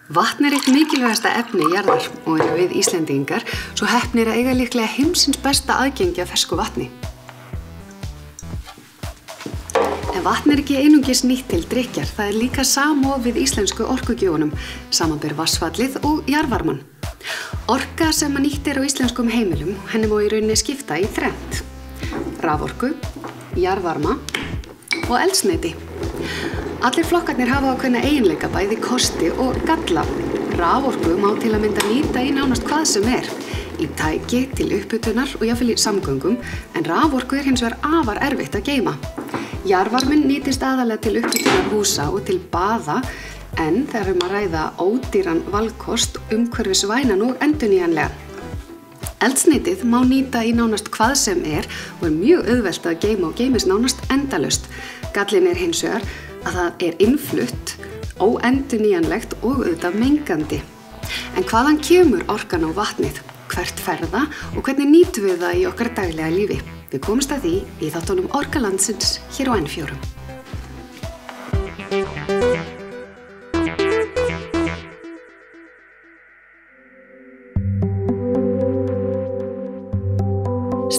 Vatn eitt mikilvægasta efni jarðar og eru við Íslendingar svo heppnir að eiga líklega heimsins besta aðgengi að fersku vatni. En vatn ekki einungis nýtt til drykkjar, það líka samofið við íslensku orkugjöfunum, samanber vatnsfallið og jarðvarmann. Orka sem nýtt á íslenskum heimilum, henni má í rauninni skipta í þrennt: raforku, jarðvarma og eldsneyti. Allir flokkarnir hafa ákveðna eiginleika, bæði kosti og galla. Raforku má til að mynda nýta í nánast hvað sem í tæki, til upphitunar og jafnvel í samgöngum, en raforku hins vegar afar erfitt að geyma. Jarðvarminn nýtist aðalega til upphitunar húsa og til baða, en þegar að ræða ódýran valkost, umhverfisvænan og endurnýjanlegan. Eldsneytið má nýta í nánast hvað sem og mjög auðvelt að geyma og geymist nánast endalaust. Gallinn hins vegar að það innflutt, óendurnýjanlegt og auðvitað mengandi. En hvaðan kemur orkan á vatnið? Hvert fer það og hvernig nýtum við það í okkar daglega lífi? Við komumst að því í þáttunum Orka landsins hér á N4.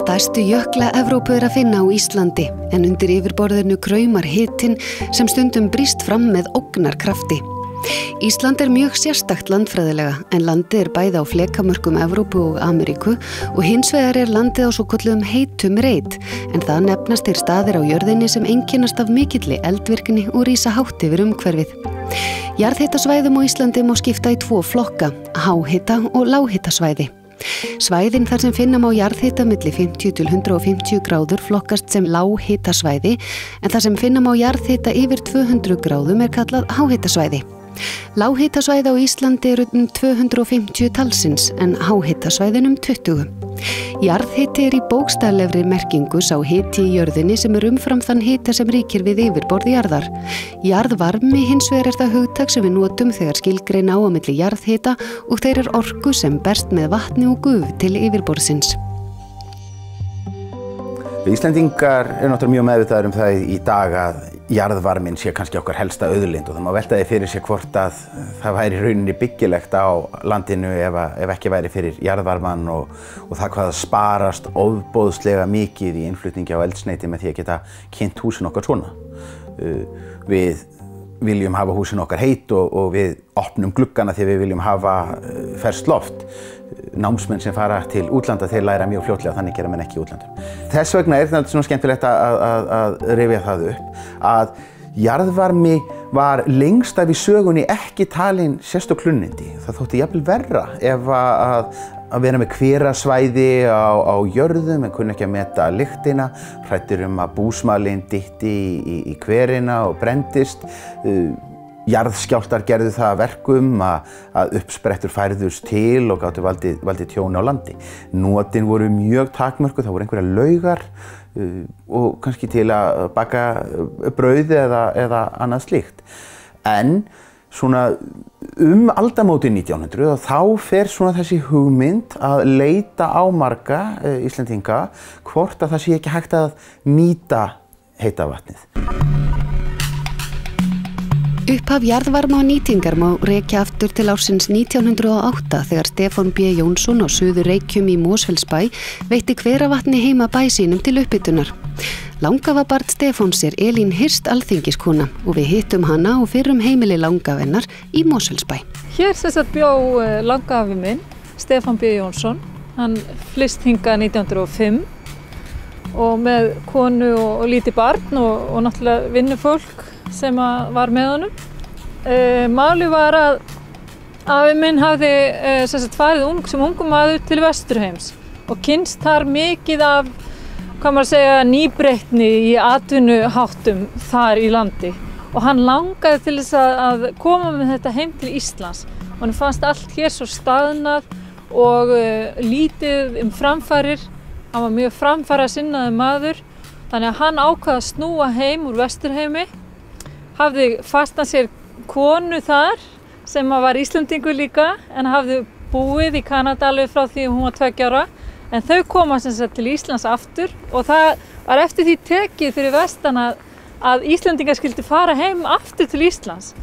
Stærstu jökla Evrópu að finna á Íslandi, en undir yfirborðinu kraumar hitinn sem stundum brýst fram með ógnarkrafti. Ísland mjög sérstakt landfræðilega, en landið bæði á flekamörkum Evrópu og Ameríku og hins vegar landið á svokölluðum heitum reit, en það nefnast staðir á jörðinni sem einkennast af mikilli eldvirkni og rísa hátt yfir umhverfið. Jarðhitasvæðum á Íslandi má skipta í tvo flokka, háhita og lághitasvæði. Svæðin þar sem finna má jarðhita milli 50 til 150 gráður flokkast sem lághitasvæði, en þar sem finna má jarðhita yfir 200 gráðum kallað háhitasvæði. Lághitasvæði á Íslandi 250 talsins, en háhitasvæðin 20. Jarðhiti í bókstaflegri merkingu sá hiti í jörðinni sem umfram þann hita sem ríkir við yfirborð jarðar. Jarðvarmi hins vegar það hugtak sem við notum þegar skilgreina á milli jarðhita og þeirrar orku sem berst með vatni og gufu til yfirborðsins. Við Íslendingar náttúrulega mjög meðvitaðir það í dag að jarðvarminn sé kannski okkar helsta auðlind og það má velta því fyrir sér hvort að það væri í rauninni byggilegt á landinu ef ekki væri fyrir jarðvarmann og það hvað það sparast ofboðslega mikið í innflutningi á eldsneyti með því að geta kynnt húsin okkar svona. Við viljum hafa húsin okkar heit og við opnum gluggana því við viljum hafa ferskt loft. Námsmenn sem fara til útlanda þeir læra mjög fljótlega, þannig gera menn ekki í útlandum. Þess vegna þetta svona skemmtilegt að rifja það upp að jarðvarmi var lengst af í sögunni ekki talin sérstök hlunnindi. Það þótti jafnvel verra ef að vera með hverasvæði á jörðum en kunni ekki að meta lyktina, hræddir að búsmalinn dytti í hverina og brenndist. Jarðskjálftar gerðu það að verkum að uppsprettur færðust til og gátu valdið tjóni á landi. Notin voru mjög takmörkuð, það voru einhverjar laugar og kannski til að baka brauð eða annað slíkt. En svona aldamótin 1900 þá fer svona þessi hugmynd að leita á marga Íslendinga hvort að það sé ekki hægt að nýta heita vatnið. Upphaf jarðvarma og nýtingar má rekja aftur til ársins 1908 þegar Stefán B. Jónsson á Suður-Reykjum í Mosfellsbæ veitti hveravatni heima bæ sínum til upphitunar. Langafabarn Stefáns Elín Hirst alþingiskona og við hittum hana og fyrrum heimili langavennar í Mosfellsbæ. Hér bjó langafi minn, Stefán B. Jónsson. Hann flyst hingað 1905 og með konu og lítið barn og náttúrulega vinnufólk sem var með honum. Málið var að afi minn hafði farið sem ungum maður til Vesturheims og kynnst þar mikið af, hvað maður segja, nýbreytni í atvinnuháttum þar í landi. Og hann langaði til þess að koma með þetta heim til Íslands. Honum fannst allt hér svo staðnað og lítið framfarir. Hann var mjög framfarasinnaður maður, þannig að hann ákvað að snúa heim úr Vesturheimi. Hafði fastað sér konu þar sem var Íslendingur líka en hafði búið í Kanada alveg frá því hún var 2 ára. En þau koma til Íslands aftur og það var eftir því tekið fyrir vestan að Íslendingar skildi fara heim aftur til Íslands.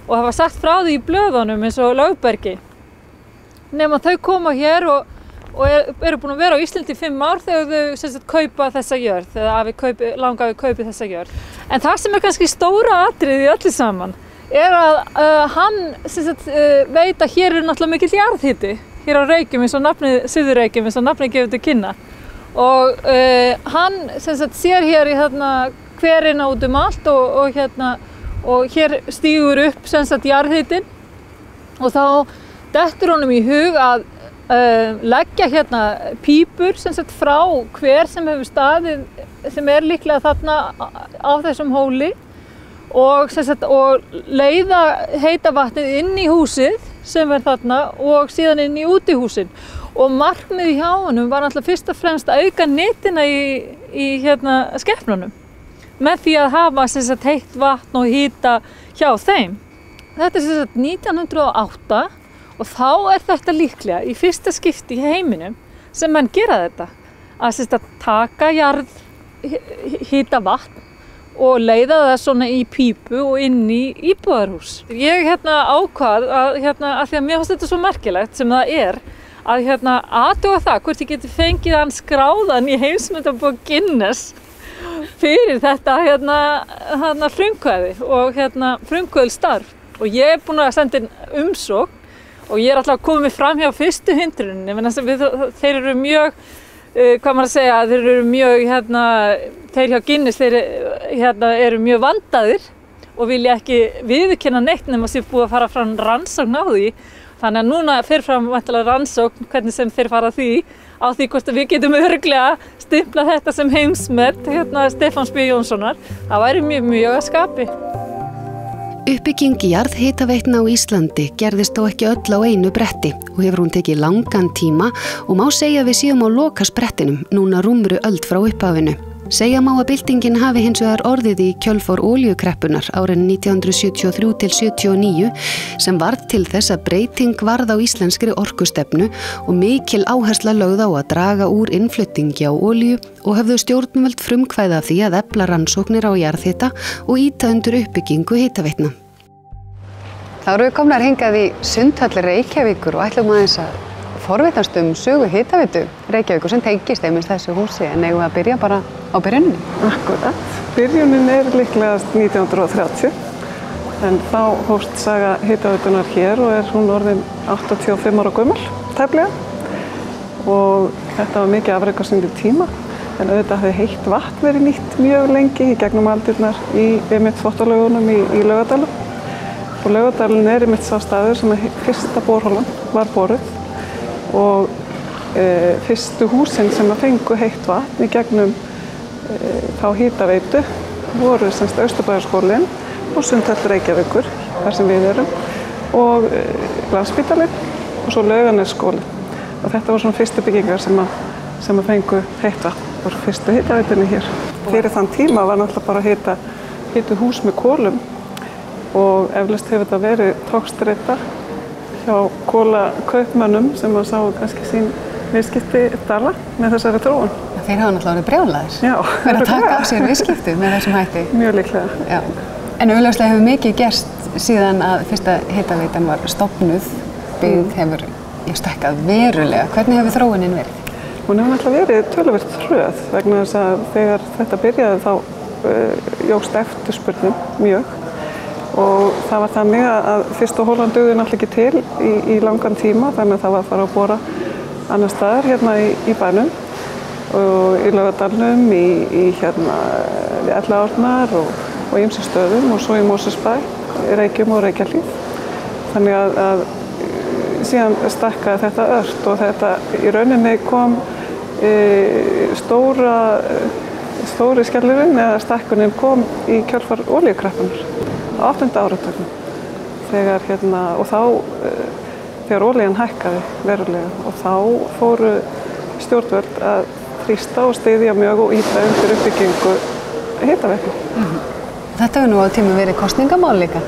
og hafa sagt frá því í blöðunum eins og Lögbergi. Nema þau koma hér og eru búin að vera á Íslandi í 5 ár þegar þau sem sagt kaupa þessa jörð, eða langafi kaupi þessa jörð. En það sem kannski stóra atriði í öllu saman að hann sem sagt veit að hér náttúrulega mikill jarðhiti hér á Reykjum eins og nafnið Suður-Reykjum eins og nafnið gefur til kynna. Og hann sem sagt sér hér í hverina út allt og hér stígur upp sem sagt jarðhitin og þá dettur honum í hug að leggja hérna pípur sem sagt frá hver sem hefur staðið sem líklega þarna á þessum hóli og leiða heita vatnið inn í húsið sem þarna og síðan inn í útihúsin. Og markmiðið hjá honum var náttúrulega fyrst og fremst að auka nytina í skepnunum með því að hafa sem sagt heitt vatn og hita hjá þeim. Þetta sem sagt 1908 og þá þetta líklega í fyrsta skipti í heiminum sem menn gera þetta. Að sem sagt taka hita vatn og leiða það svona í pípu og inn í íbúðarhús. Ég ákvað að því að mér fannst þetta svo merkilegt sem það að athuga það hvort ég geti fengið hann skráðan í heimsmeistarabók Guinness fyrir þetta frumkvæði og frumkvæðisstarf. Og ég búin að senda inn umsókn og ég alltaf komið fram hjá fyrstu hindruninni, þeir eru mjög, hvað maður að segja, þeir eru mjög, þeir hjá Guinness, eru mjög vandaðir og vilja ekki viðurkenna neitt nema sé búið að fara fram rannsókn á því. Þannig að núna fer fram væntanlega rannsókn hvernig sem þeir fara því hvort við getum örugglega stimplað þetta sem heimsmet Stefáns B. Jónssonar. Það væri mjög að skapi. Uppbygging jarðhitaveitna á Íslandi gerðist þó ekki öll á einu bretti og hefur hún tekið langan tíma og má segja að við séum á lokasprettinum núna rúmri öld frá upphafinu. Segja má að byltingin hafi hins vegar orðið í kjölfar olíukreppunnar árin 1973 til 79 sem varð til þess að breyting varð á íslenskri orkustefnu og mikil áhersla lögð á að draga úr innflutningi á olíu og höfðu stjórnvöld frumkvæði af því að efla rannsóknir á jarðhita og ýta undir uppbyggingu hitaveitna. Þá erum við komnar hingað í Sundhöll Reykjavíkur og ætlum aðeins að forvitnast sögu hitaveitu Reykjavíkur sem tengist einmitt þessu húsi en eigum við að byrja bara á byrjuninni. Akkurat. Byrjunin líklegast 1930 en þá hófst saga hitaveitunar hér og hún orðin 85 ára gömul, tæplega. Og þetta var mikið afrek á sínum tíma en auðvitað hafði heitt vatn verið nýtt mjög lengi í gegnum aldirnar í einmitt þvottalaugunum í Laugardalnum. Og Laugardalinn einmitt sá staður sem fyrsta borholan var boruð og fyrstu húsin sem fengu heitt vatn í gegnum þá hitaveitu voru semst Austurbæjarskólinn og Sundhöll Reykjavíkur, þar sem við erum, og Landspítalinn og svo Laugarnesskólinn. Og þetta var svona fyrstu byggingar sem fengu heitt vatn, voru fyrstu hitaveitunni hér. Fyrir þann tíma var náttúrulega bara að hita hús með kolum og eflaust hefur þetta verið togstreita hjá kolakaupmönnum sem sá kannski sín viðskipti dala með þessari þróun. Þeir hafa náttúrulega verið brjálaðir. Já. Verið að taka af sér viðskipti með þessum hætti. Mjög líklega. Já. En augljóslega hefur mikið gerst síðan að fyrsta hitaveitan var stofnuð, byggð hefur stækkað verulega. Hvernig hefur þróunin verið? Hún hefur náttúrulega verið töluvert hröð vegna þess að þegar þetta byrjaði þá jókst eftirspurnin mjög. Og það var þannig að fyrsta holan dugði náttúrulega ekki til í langan tíma þannig að það var að fara að bora annar staðar hérna í bænum og í Laugardalnum, við Elliðaárnar og ýmsum stöðum og svo í Mosfellsbæ, Reykjum og Reykjahlíð. Þannig að síðan stækkaði þetta ört og þetta í rauninni kom stóri skellurinn eða stækkunin kom í kjölfar olíukreppunnar á 8. áratugnum. Þegar olían hækkaði verulega og þá fóru stjórnvöld að þrýsta og styðja mjög og ýta undir uppbyggingu hitaveitna. Þetta hefur nú á tíma verið kosningamál líka?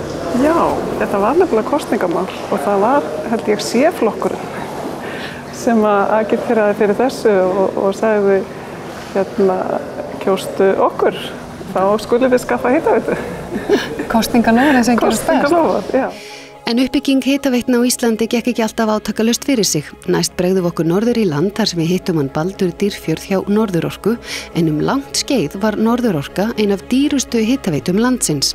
Já, þetta var nefnilega kosningamál og það var, held ég, C-flokkurinn sem agiteraði fyrir þessu og sagði kjóstu okkur, þá skulum við skaffa hitaveitu. Kosningalofar sem gerast best. Kosningalofar, já. En uppbygging hitaveitna á Íslandi gekk ekki alltaf átakalaust fyrir sig. Næst bregðum okkur norður í land þar sem við hittum hann Baldur Dýrfjörð hjá Norðurorku, en langt skeið var Norðurorka ein af dýrustu hitaveitum landsins.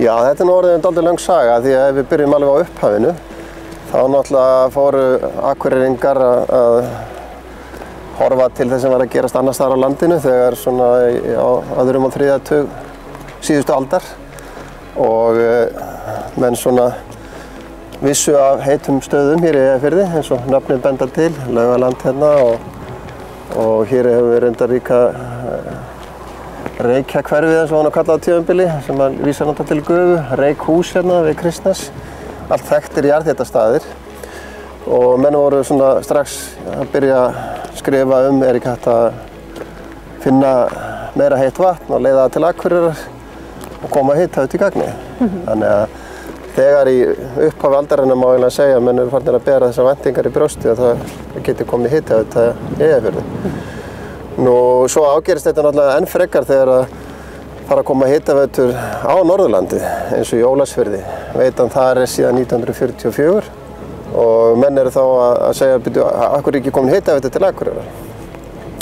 Já, þetta orðin dálítið löng saga því að ef við byrjum alveg á upphafinu, þá náttúrulega fóru Akureyringar að horfa til þess sem var að gerast annars staðar á landinu þegar svona á öðrum og þriðja tug síðustu aldar og menn svona vissu af heitum stöðum hér í Eyjafirði eins og nafnið benda til, Laugaland hérna og hér hefur við reyndar líka Reykjahverfið eins og hann kallað á tímabili sem að vísa náttúrulega til gufu, Reykhús hérna við Kristnes, allt þekktir jarðhitastaðir og menn voru svona strax að byrja að skrifa ekki hægt að finna meira heitt vatn og leiða það til Akureyrar og koma hitaveita í gagni. Þannig að þegar í upphafi aldarinnar má eiginlega segja að menn eru farnir að bera þessar væntingar í brjósti að það geti komið hitaveita í Eyjafirði. Nú, svo ágerist þetta náttúrulega enn frekar þegar að fara að koma hitaveitur á Norðurlandi eins og í Ólafsfirði. Veitan þar síðan 1944 og menn eru þá að segja að akkur er ekki komin hitaveita til Akureyrar.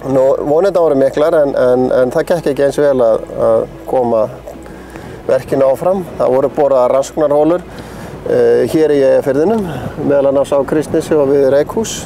Nú, vonirnar voru miklar en það gekk ekki eins vel að koma verkinu áfram. Það voru boraðar rannsóknarholur hér í Eyjafirðinum, meðal annars á Kristnesi og við Reykhús.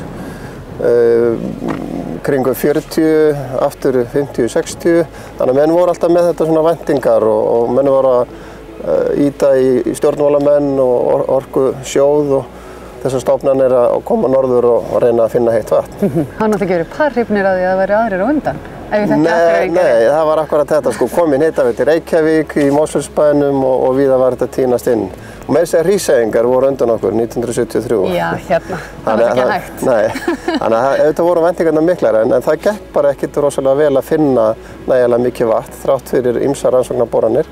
Kringum 40, aftur 50, 60. Þannig að menn voru alltaf með þetta svona væntingar og menn voru að ýta í stjórnmálamenn og orkusjóð og þessar stofnanir að koma norður og reyna að finna heitt vatn. Hann átti ekki verið parhrifnir að því að það væri aðrir á undan? Nei, það var akkurat þetta sko, komin hitaveita í Reykjavík, í Mosfellsbænum og víða var þetta tínast inn. Og meira segja Hríseyingar voru undan okkur 1973. Já, hérna, það var ekki hægt. Nei, þannig að auðvitað voru væntingarnar miklar en það gekk bara ekkert rosalega vel að finna nægilega mikið vatn þrátt fyrir ýmsar rannsóknarboranir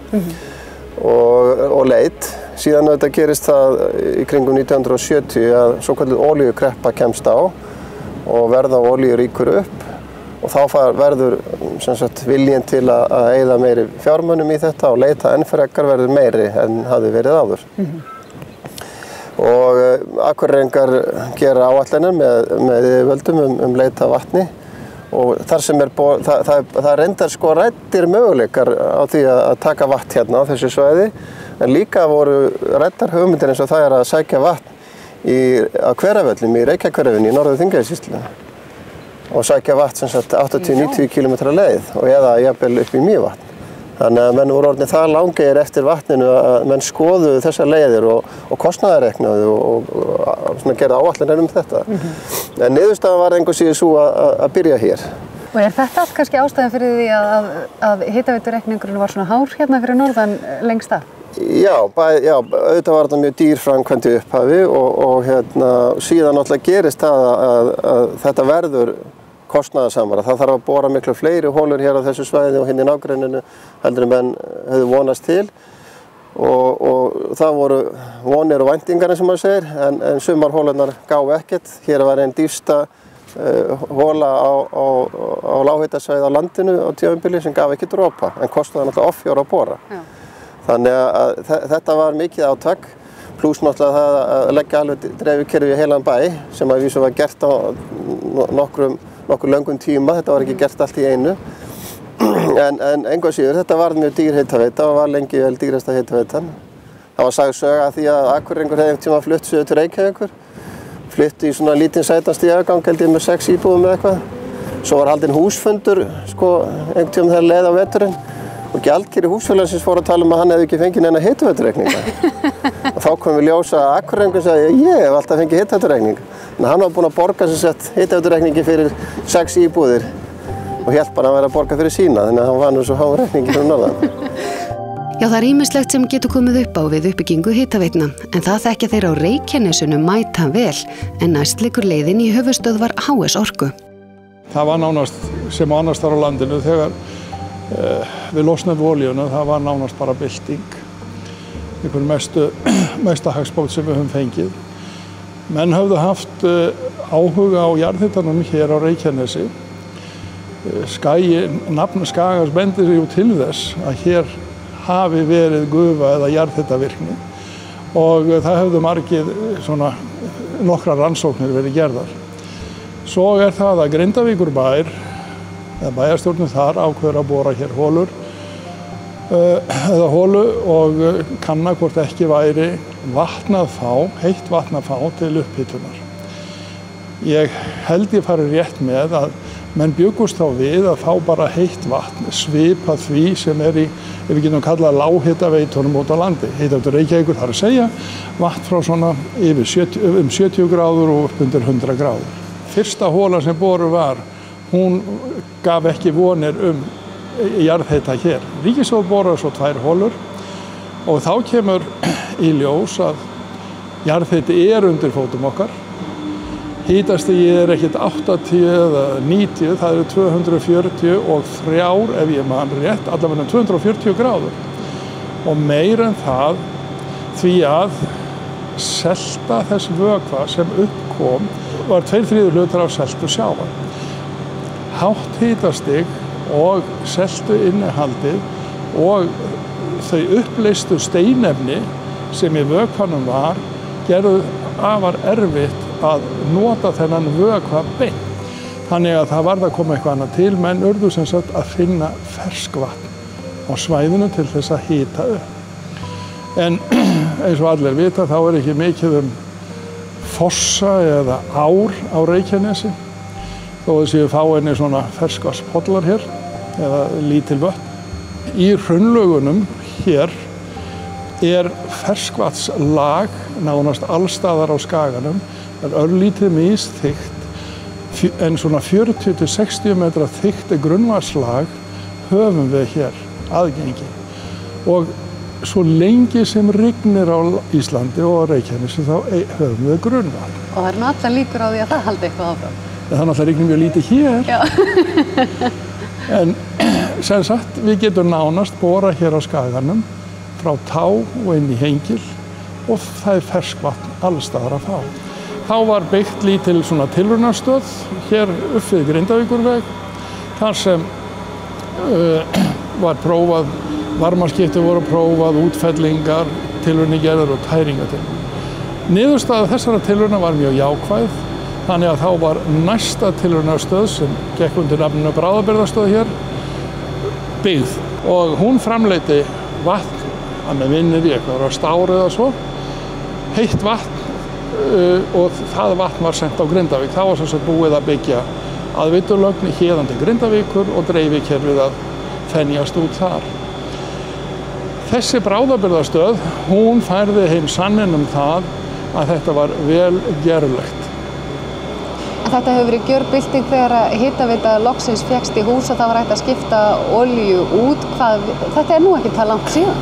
og leit. Síðan auðvitað gerist það í kringum 1970 að svokölluð olíukreppa kemst á og verða olíu rýkur upp og þá verður viljinn til að eyða meiri fjármunum í þetta og leita enn frekar verður meiri en hafði verið áður. Og Akureyringar gera áætlanir með yfirvöldum leita vatni og þar sem það reyndar sko ræddir möguleikar á því að taka vatn hérna á þessu svæði en líka voru ræddar hugmyndir eins og það að sækja vatn á Hveravöllum í Reykjahverfinu í Norður-Þingeyjarsýslu og sækja vatn 80-90 km leið og eða jafnvel upp í Mývatn. Þannig að menn voru orðnir það langir eftir vatninu að menn skoðuðu þessar leiðir og kostnaðarreiknuðu og gerðu áætlanir þetta. En niðurstaðan var engu síður svo að byrja hér. Og er þetta allt kannski ástæðan fyrir því að hitaveitureikningurinn var svona hár hérna fyrir norðan lengst af? Já, auðvitað var þetta mjög dýr framkvæmd í upphafi og síðan náttúrulega gerist það að þetta verður kostnaðarsamara. Það þarf að bora miklu fleiri holur hér á þessu svæði og hérna í nágrenninu heldur en menn höfðu vonast til og það voru vonir og væntingar eins og maður segir en sumar holurnar gáfu ekkert. Hér var einn dýpsta hola á lághitasvæði á landinu á tímabili sem gaf ekki dropa en kostaði náttúrulega offjóra að bora. Þannig að þetta var mikið átak, pluss náttúrulega það að leggja alveg dreifikerfi í heilan bæ sem að vísu var gert á nokkur löngum tíma, þetta var ekki gert allt í einu. En engu að síður, þetta var mjög dýr hitaveita og var lengi vel dýrasta hitaveitan. Það var sagð sög að því að Akureyringur hefði einhvern tíma flutt suður til Reykjavíkur, flutt í svona lítinn sætan stígagang held ég með 6 íbúðum eða eitthvað. Svo var haldinn húsfundur einhvern tíma þegar leið á veturinn. Og gjaldkeri húsfélagsins fór að tala að hann hefði ekki fengið neina hitaveitureikninga. Og þá kom við ljósa að Akureyringur sagði ég hef alltaf fengið hitaveitureikning. En hann var búinn að borga hitaveitureikningi fyrir 6 íbúðir og hélt bara að vera að borga fyrir sína, þannig að hann var nú svo há reikningi fyrir norðan. Já, það er ýmislegt sem getur komið upp á við uppbyggingu hitaveitna, en það þekkja þeir á Reykjanesinu mæta vel, en næst liggur leiðin í höfuðstöðvar HS Orku. Það var nánast sem annars þar á landinu þegar við losnaðum olíuna, það var nánast bara bylting, einhver mesta hagspót sem við höfum fengið. Menn höfðu haft áhuga á jarðhitanum hér á Reykjanesi. Nafn Skagans bendir sig til þess að hér hafi verið gufa eða jarðhitavirkni og það höfðu margir svona nokkrar rannsóknir verið gerðar. Svo það að Grindavíkurbær, eða bæjarstjórnin þar, ákveður að bora hér holu og kanna hvort ekki væri heitt vatn að fá til upphitunar. Ég held ég fari rétt með að menn bjuggust þá við að fá bara heitt vatn svipað því sem í, ef við getum kallað lághitaveitunum út á landi. Hitaveitur Reykjavíkur þarf að segja vatn frá svona yfir 70 gráður og upp undir 100 gráður. Fyrsta holan sem boruð var, hún gaf ekki vonir jarðhita hér. Ríkissjóður boraði svo 2 holur og þá kemur í ljós að jarðhiti undir fótum okkar. Hitastigið ekkert 80 eða 90, það eru 243 ef ég man rétt, allavega 240 gráður. Og meira en það því að selta þess vökva sem uppkom var 2/3 hlutar af seltu sjávar. Hátt hitastig og seltu innihaldið og þau uppleystu steinefni sem í vökvanum var gerðu afar erfitt að nota þennan vökva beint. Þannig að það varð að koma eitthvað annað til, menn urðu sem sagt að finna ferskvatn á svæðinu til þess að hita upp. En eins og allir vita þá ekki mikið fossa eða ár á Reykjanesi, þó að séu fáeinni svona ferskvatnspollar hér eða lítil vötn. Í hraunlögunum hér ferskvatnslag nánast allstaðar á skaganum. Það örlítið misþykkt en svona 40 til 60 metra þykkt grunnvatnslag höfum við hér aðgengi. Og svo lengi sem rignir á Íslandi og á Reykjanesi þá höfum við grunnvatn. Og það allar líkur á því að það haldi eitthvað áfram. Það náttúrulega rignir mjög lítið hér. Já. En sem sagt, við getum nánast borað hér á skaganum frá Tá og inn í Hengil og það ferskvatn allstaðar að fá. Þá var byggt lítil svona tilraunastöð hér upp við Grindavíkurveg, þar sem var prófað, varmaskipti voru prófað, útfellingar, tilraunargerðar og tæringatilraunir. Niðurstaða þessara tilrauna var mjög jákvæð, þannig að þá var næsta tilraunastöð sem gekk undir nafninu Bráðabirgðastöð hér byggð og hún framleiddi vatn, að með vinnir í eitthvað stári eða svo, heitt vatn og það vatn var sent á Grindavík. Það var sem sagt búið að byggja aðveiturlögn héðan til Grindavíkur og dreifikerfið að þenjast út þar. Þessi bráðabirgðastöð, hún færði heim sannin það að þetta var vel gerlegt. Þetta hefur verið gjörbylting þegar að hitaveita loksins fékkst í hús og það var hægt að skipta olíu út. Þetta nú ekki það langt síðan?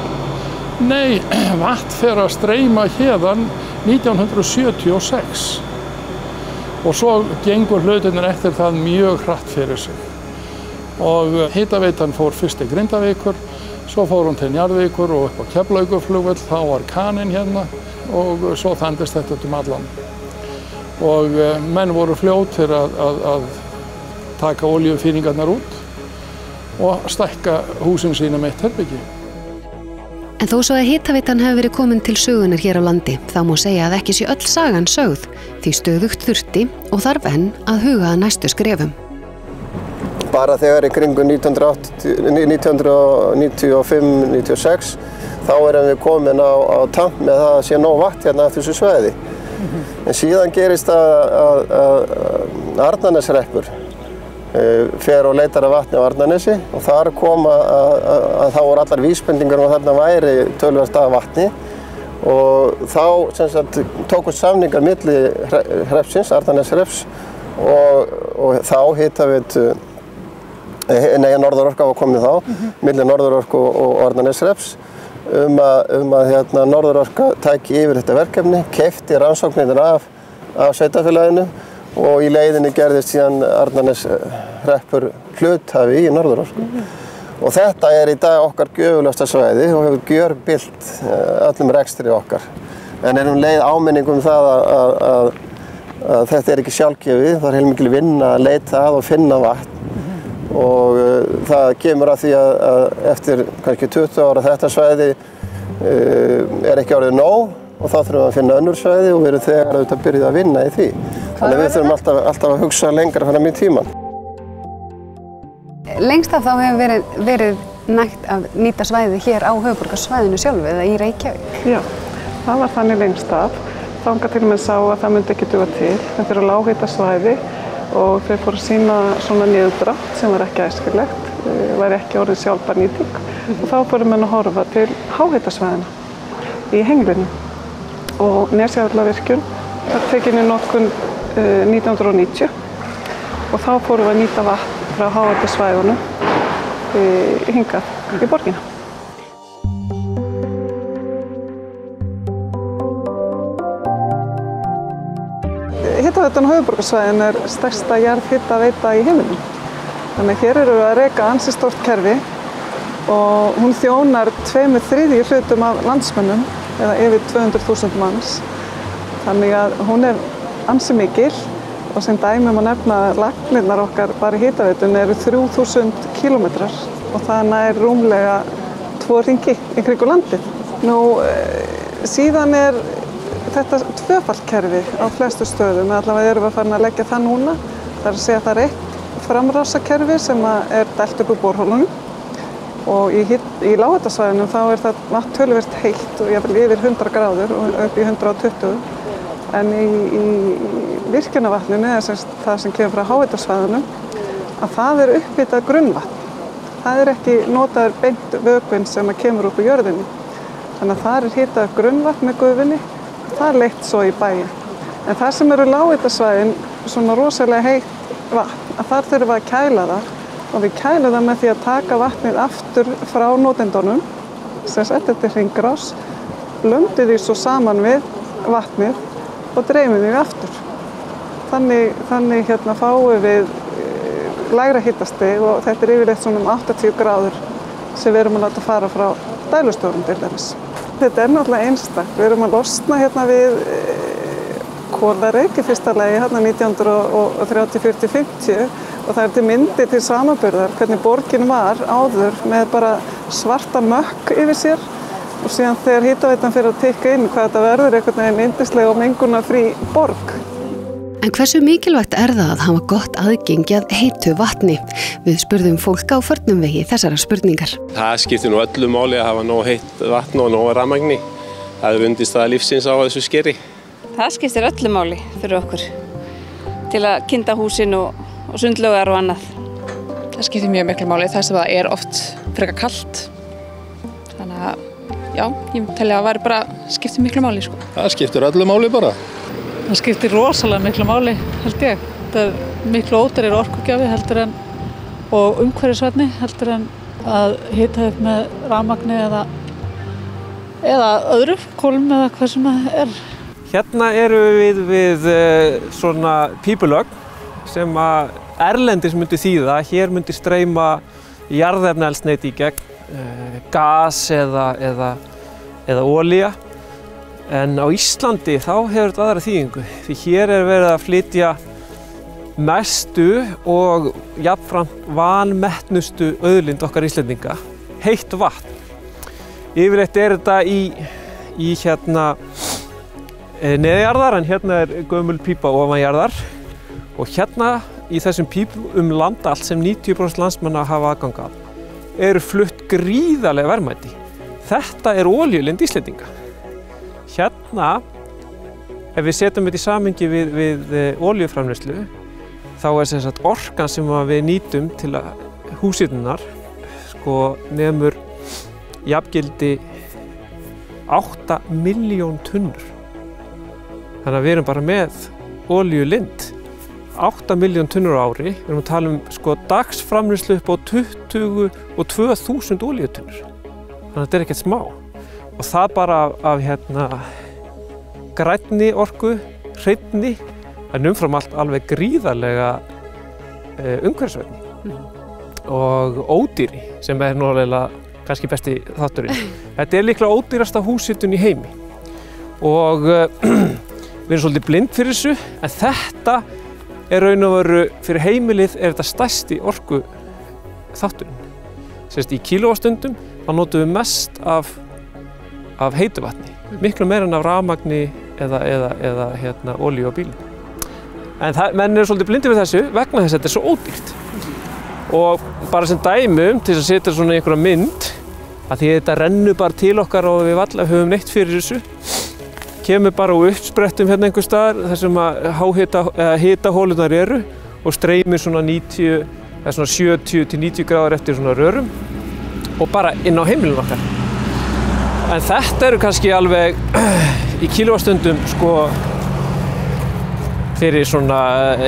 Nei, vatn fer að streyma héðan 1976 og svo gengur hlutinir eftir það mjög hratt fyrir sig. Og hitaveitan fór fyrst til Grindavíkur, svo fór hún til Njarðvíkur og upp á Keflavíkurflugvöll, þá var kaninn hérna og svo þandist þetta um allan. Og menn voru fljótir að taka olíufýringarnar út og stækka húsin sína með eitt herbyggi. En þó svo að hitaveitan hefur verið komin til sögunar hér á landi, þá má segja að ekki sé öll sagan sögð, því stöðugt þurfti og þarf enn að huga að næstu skrefum. Bara þegar í kringum 1995-96 þá erum við komin á tamp með það að sé nóg vatn hérna eftir þessu svæði. En síðan gerist að Arnarneshreppur fer og leitar að vatni á Arnarnesi og þar kom að þá voru allar vísbendingar að þarna væri töluvert af vatni og þá sem sagt tókust samningar milli hreppsins, Arnarneshrepps og þá hitaveitu Norðurorka var komin þá, milli Norðurorku og Arnarneshrepps að Norðurorka tæki yfir þetta verkefni, keypti rannsóknirnar af sveitarfélaginu og í leiðinni gerðist síðan Arnarneshreppur hluthafi í Norðurorku. Og þetta í dag okkar gjöfulasta svæði og hefur gjörbylt öllum rekstri okkar. En leið áminning það að þetta ekki sjálfgefið, það heilmikil vinna að leita að og finna vatn. og það kemur að því að eftir kannski 20 ára þetta svæði ekki orðið nóg og þá þurfum við að finna önnur svæði og við erum þegar auðvitað byrjuð að vinna í því. Þannig að við þurfum alltaf að hugsa lengra fram í tíman. Lengst af þá hefur verið nægt að nýta svæði hér á höfuðborgarsvæðinu sjálfu eða í Reykjavík? Já, það var þannig lengst af. Þangað til menn sá að það myndi ekki duga til. Þetta eru lághitasvæði og þeir fóru að sýna svona niðurdrátt sem var ekki æskilegt, var ekki orðið sjálfbær nýting. Og þá fóru menn að horfa til háhitasvæðina í Henglinu. Og Nesjavallavirkjun var tekin í notkun 1990 og þá fórum við að nýta vatn frá háhitasvæðunum hingað í borgina. Hitaveitan á höfuðborgarsvæðinu er stærsta jarðhitaveita í heiminum. Þannig að hér eru við að reka ansi stórt kerfi og hún þjónar 2/3 hlutum af landsmönnum eða yfir 200.000 manns. Þannig að hún er ansi mikil og sem dæmi má nefna að lagnirnar okkar bara í hitaveitunni eru 3000 kílómetrar og það nær rúmlega 2 hringi í kringum landið. Síðan er þetta tvöfaltkerfi á flestu stöðum, allavega erum við að fara að leggja það núna. Það er að segja að það er eitt framrásakerfi sem er dælt upp úr borholunum og í lághitasvæðunum þá er það vatn töluvert heitt og jafnvel yfir 100 gráður og upp í 120. En í virkjunarvatninu, eða það sem kemur frá háhitasvæðunum, að það er upphitað grunnvatn. Það er ekki notaður beint vökvinn sem kemur upp úr jörðinni. Þannig að það er hitað grunnvatn með gufunni og það er leitt svo í bæinn. En það sem eru lághitasvæðin, svona rosalega heitt vatn, að þar þurfum við að kæla það og við kælum það með því að taka vatnið aftur frá notendunum, sem sagt eftir hringrás, blöndum því svo saman við vatnið og dreifum því aftur. Þannig fáum við lægra hitastig og þetta er yfirleitt svona 80 gráður sem við erum að láta fara frá dælustofum til dæmis. Þetta er náttúrulega einstakt. Við erum að losna við kolareik í fyrsta lagi 1930, 40, 50 og það er til myndir til samanburðar hvernig borgin var áður með bara svarta mökk yfir sér og síðan þegar hitaveitan fyrir að tikka inn hvað þetta verður einhvern veginn yndisleg og mengunarfrí borg. En hversu mikilvægt er það að hafa gott aðgengi að heitu vatni? Við spurðum fólk á förnum vegi þessara spurningar. Það skiptir nú öllu máli að hafa nóg heitt vatn og nóg rafmagni. Það er undirstaða lífsins á þessu skeri. Það skiptir öllu máli fyrir okkur til að kynda húsin og sundlaugar og annað. Það skiptir mjög miklu máli þess að það er oft frekar kalt. Þannig að já, ég telja að það bara skiptir miklu máli. Sko. Það skiptir öllu máli bara. Það skiptir rosalega miklu máli, held ég. Þetta er miklu ódýrari orkugjafi heldur en og umhverfisvænni heldur en að hita upp með rafmagni eða öðru, kólum eða hvað sem það er. Hérna erum við svona pípulögn sem að erlendis myndi þýða. Hér myndi streyma jarðefnaeldsneyti í gegn, gas eða olía. En á Íslandi þá hefur þetta aðra þýðingu því hér er verið að flytja mestu og jafnframt vanmetnustu auðlind okkar Íslendinga, heitt vatn. Yfirleitt er þetta í neðjarðar en hérna er gömul pípa ofanjarðar og hérna í þessum pípum landa allt sem 90% landsmanna hafa aðgang að eru flutt gríðarlega verðmæti. Þetta er olíulind Íslendinga. Hérna, ef við setjum þetta í samhengi við olíuframleiðslu, þá er sem sagt orkan sem við nýtum til að húshitunar nemur jafngildi 8 milljón tunnur. Þannig að við erum bara með olíulind. 8 milljón tunnur á ári, við erum að tala um dagsframleiðslu upp á 22.000 olíutunnur. Þannig að þetta er ekkert smá. Og það bara af grænni orku, hreinni, en umfram allt alveg gríðarlega umhverfisvænni og ódýri sem er náttúrulega kannski besti þátturinn. Þetta er líklega ódýrasta húshitun í heimi og við erum svolítið blind fyrir þessu en þetta er raun og veru fyrir heimilið er þetta stærsti þátturinn. Sérst, í kílóvastundum þá notum við mest af heitu vatni, miklu meira en af rafmagni eða olíu á bílinn. En menn eru svolítið blindir við þessu vegna þess að þetta er svo ódýrt. Og bara sem dæmi til þess að setja svona í einhverja mynd, að því þetta rennur bara til okkar og við varla höfum neitt fyrir þessu, kemur bara úr uppsprettum hérna einhver staðar þar sem að hitahólunar eru og streymir svona 70 til 90 gráður eftir svona rörum og bara inn á heimilinu okkar. En þetta eru kannski alveg í kílóvastundum sko fyrir svona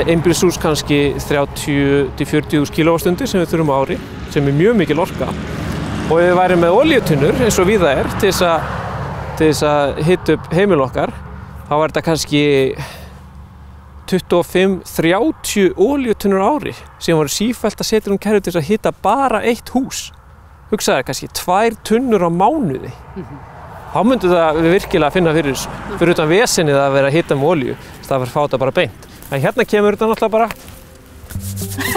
einbýlishús kannski 30 til 40.000 kílóvastundir sem við þurfum á ári, sem er mjög mikil orka. Og við værum með olíutunnur eins og víða er til þess að hita upp heimil okkar, þá er þetta kannski 25-30 olíutunnur á ári sem voru sífellt að setja kerfi til þess að hita bara eitt hús. Hugsaðu kannski 2 tunnur á mánuði. Þá myndu það virkilega finna fyrir þessu. Fyrir utan vesenið að vera að hita með olíu, það var að fá þetta bara beint. En hérna kemur þetta náttúrulega bara.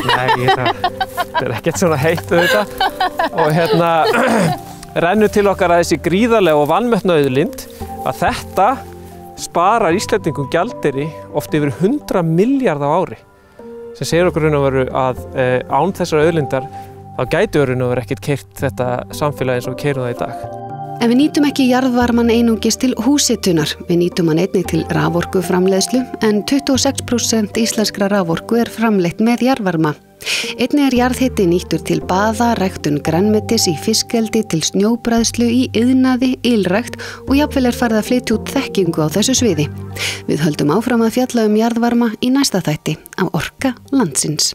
Nei, þetta er ekkert svona heitt auðvitað. Og hérna rennur til okkar að þessi gríðarlega og vanmetna auðlind að þetta sparar Íslendingum gjaldeyri oft yfir 100 milljarða á ári. Sem segir okkur raun og veru að án þessar auðlindar þá gæti raun og veru ekkert keyrt þetta samfélag eins og við keyrum það í dag. En við nýtum ekki jarðvarmann einungis til húshitunar, við nýtum hann einnig til raforkuframleiðslu en 26% íslenskra raforku er framleitt með jarðvarma. Einnig er jarðhiti nýttur til baða, ræktun grænmetis í fiskeldi, til snjóbræðslu í iðnaði, ylrækt og jafnvel er farið að flytja út þekkingu á þessu sviði. Við höldum áfram að fjalla jarðvarma í næsta þætti af Orka landsins.